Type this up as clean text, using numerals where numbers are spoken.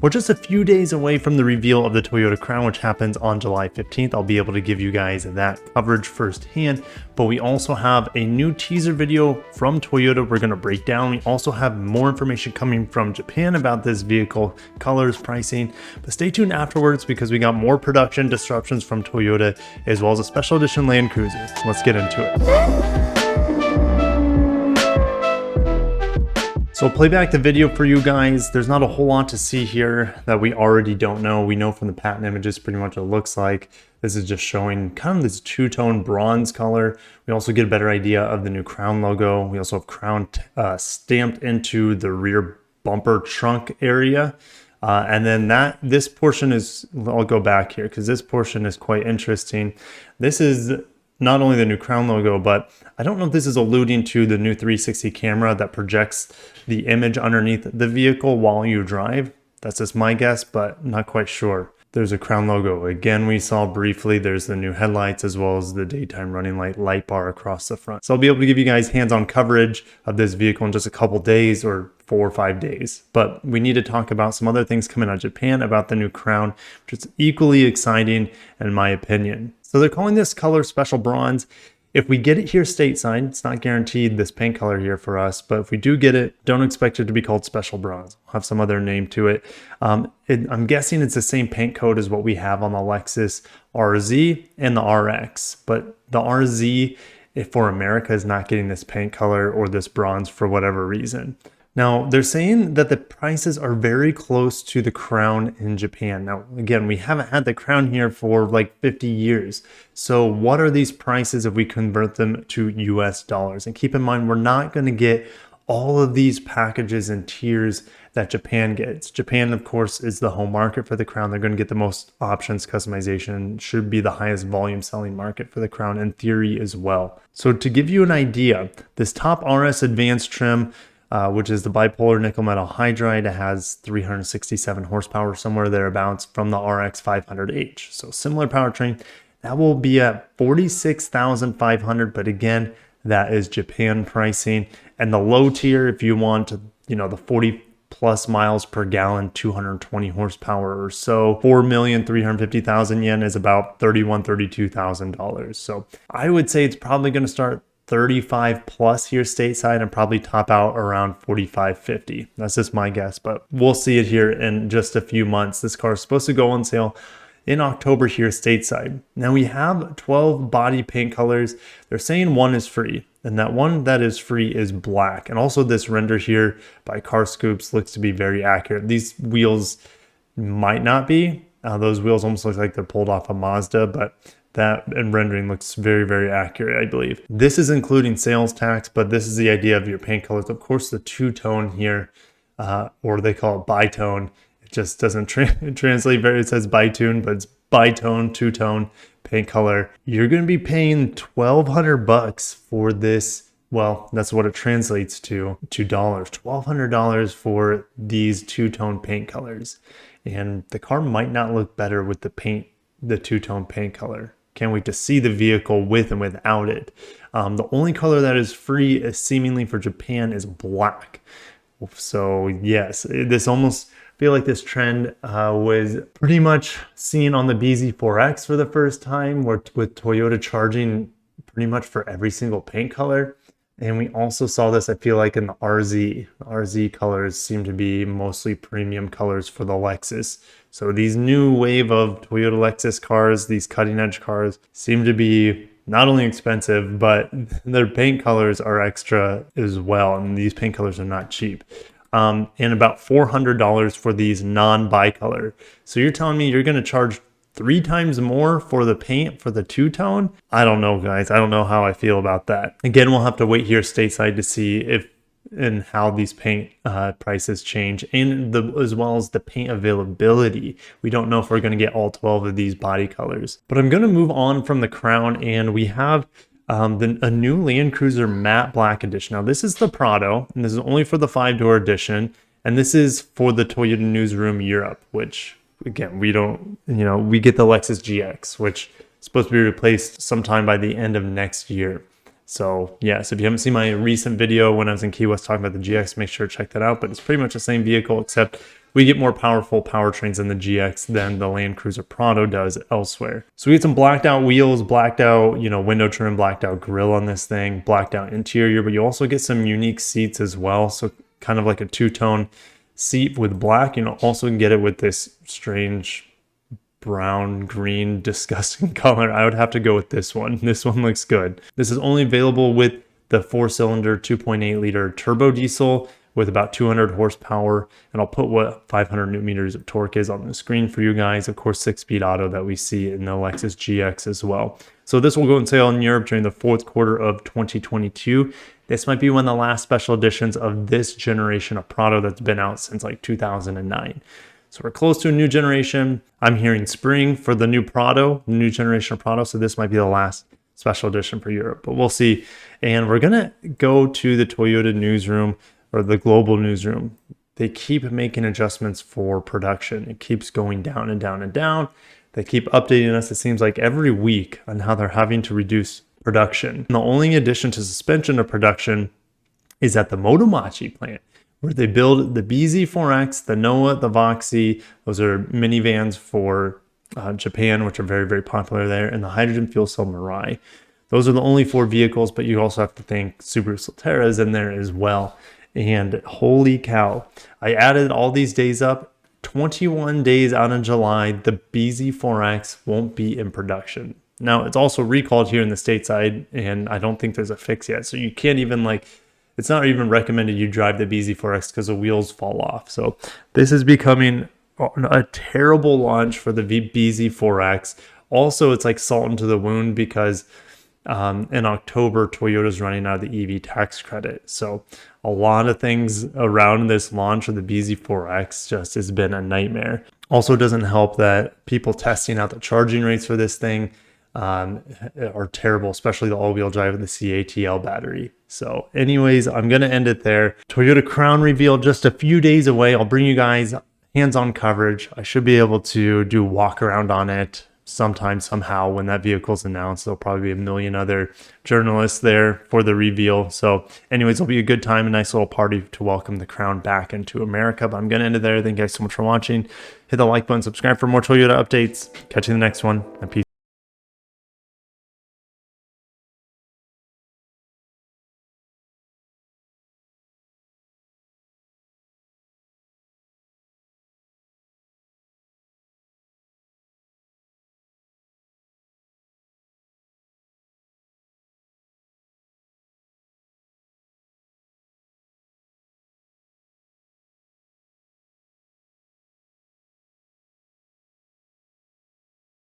We're just a few days away from the reveal of the Toyota Crown, which happens on July 15th. I'll be able to give you guys that coverage firsthand, but we also have a new teaser video from Toyota we're going to break down. We also have more information coming from Japan about this vehicle, colors, pricing, but stay tuned afterwards because we got more production disruptions from Toyota as well as a special edition Land Cruiser. Let's get into it. So I'll play back the video for you guys. There's not a whole lot to see here that we already don't know. We know from the patent images pretty much what it looks like. This is just showing kind of this two-tone bronze color. We also get a better idea of the new Crown logo. We also have Crown stamped into the rear bumper trunk area. And then this portion is, I'll go back here because this portion is quite interesting. This is not only the new Crown logo, but I don't know if this is alluding to the new 360 camera that projects the image underneath the vehicle while you drive. That's just my guess, but not quite sure. There's a Crown logo. Again, we saw briefly, there's the new headlights as well as the daytime running light bar across the front. So I'll be able to give you guys hands-on coverage of this vehicle in just a couple days or 4 or 5 days. But we need to talk about some other things coming out of Japan about the new Crown, which is equally exciting in my opinion. So they're calling this color Special Bronze. If we get it here stateside, it's not guaranteed this paint color here for us, but if we do get it, don't expect it to be called Special Bronze. We'll have some other name to it. I'm guessing it's the same paint code as what we have on the Lexus RZ and the RX, but the RZ for America is not getting this paint color or this bronze for whatever reason. Now, they're saying that the prices are very close to the Crown in Japan. Now, again, we haven't had the Crown here for like 50 years. So what are these prices if we convert them to US dollars? And keep in mind, we're not going to get all of these packages and tiers that Japan gets. Japan, of course, is the home market for the Crown. They're going to get the most options, customization, should be the highest volume selling market for the Crown in theory as well. So to give you an idea, this top RS Advanced trim, which is the bipolar nickel metal hydride. It has 367 horsepower, somewhere thereabouts, from the RX 500H. So similar powertrain. That will be at $46,500, but again, that is Japan pricing. And the low tier, if you want, the 40 plus miles per gallon, 220 horsepower or so, 4,350,000 yen is about $32,000. So I would say it's probably going to start 35 plus here stateside and probably top out around 45-50. That's just my guess, but we'll see it here in just a few months. This car is supposed to go on sale in October here stateside. Now we have 12 body paint colors. They're saying one is free, and that one that is free is black. And also this render here by Car Scoops looks to be very accurate. These wheels might not be. Those wheels almost look like they're pulled off a Mazda, but that and rendering looks very, very accurate, I believe. This is including sales tax, but this is the idea of your paint colors. Of course, the two-tone here, or they call it bitone. It just doesn't translate very, it says bitone, but it's bitone, two-tone paint color. You're going to be paying $1,200 for this. Well, that's what it translates to dollars. $1,200 for these two-tone paint colors. And the car might not look better with the two-tone paint color. Can't wait to see the vehicle with and without it. The only color that is free is seemingly for Japan is black. So yes, this almost feel like this trend was pretty much seen on the BZ4X for the first time, with Toyota charging pretty much for every single paint color. And we also saw this, I feel like, in the RZ. The RZ colors seem to be mostly premium colors for the Lexus. So these new wave of Toyota Lexus cars, these cutting edge cars, seem to be not only expensive, but their paint colors are extra as well. And these paint colors are not cheap. And about $400 for these non-bicolor. So you're telling me you're going to charge 3 times more for the paint for the two-tone? I don't know, guys. I don't know how I feel about that. Again, we'll have to wait here stateside to see if and how these paint prices change, and as well as the paint availability. We don't know if we're going to get all 12 of these body colors. But I'm going to move on from the Crown, and we have a new Land Cruiser Matte Black Edition. Now, this is the Prado, and this is only for the 5-door edition, and this is for the Toyota Newsroom Europe, which again, we don't, we get the Lexus GX, which is supposed to be replaced sometime by the end of next year. So yes, if you haven't seen my recent video when I was in Key West talking about the GX, make sure to check that out. But it's pretty much the same vehicle, except we get more powerful powertrains in the GX than the Land Cruiser Prado does elsewhere. So we get some blacked out wheels, blacked out, window trim, blacked out grille on this thing, blacked out interior, but you also get some unique seats as well. So kind of like a two-tone seat with black. Also get it with this strange brown, green, disgusting color. I would have to go with this one. This one looks good. This is only available with the 4-cylinder 2.8 liter turbo diesel with about 200 horsepower, and I'll put what 500 newton meters of torque is on the screen for you guys. Of course, 6-speed auto that we see in the Lexus GX as well. So this will go on sale in Europe during the fourth quarter of 2022. This might be one of the last special editions of this generation of Prado that's been out since like 2009. So we're close to a new generation. I'm hearing spring for the new Prado, new generation of Prado. So this might be the last special edition for Europe, but we'll see. And we're going to go to the Toyota newsroom, or the global newsroom. They keep making adjustments for production. It keeps going down and down and down. They keep updating us, it seems like every week, on how they're having to reduce production. And the only addition to suspension of production is at the Motomachi plant, where they build the BZ4X, the Noah, the Voxy. Those are minivans for Japan, which are very, very popular there, and the hydrogen fuel cell Mirai. Those are the only 4 vehicles, but you also have to think Subaru Solterra is in there as well. And holy cow, I added all these days up. 21 days out in July, the BZ4X won't be in production. Now, it's also recalled here in the stateside, and I don't think there's a fix yet. So you can't even it's not even recommended you drive the BZ4X because the wheels fall off. So this is becoming a terrible launch for the BZ4X. Also, it's like salt into the wound because in October, Toyota's running out of the EV tax credit. So a lot of things around this launch of the BZ4X just has been a nightmare. Also, doesn't help that people testing out the charging rates for this thing are terrible, especially the all-wheel drive with the CATL battery. So anyways, I'm going to end it there. Toyota Crown reveal just a few days away. I'll bring you guys hands-on coverage. I should be able to do walk around on it sometime, somehow, when that vehicle's announced. There'll probably be a million other journalists there for the reveal. So anyways, it'll be a good time, a nice little party to welcome the Crown back into America. But I'm going to end it there. Thank you guys so much for watching. Hit the like button, subscribe for more Toyota updates. Catch you in the next one, and peace.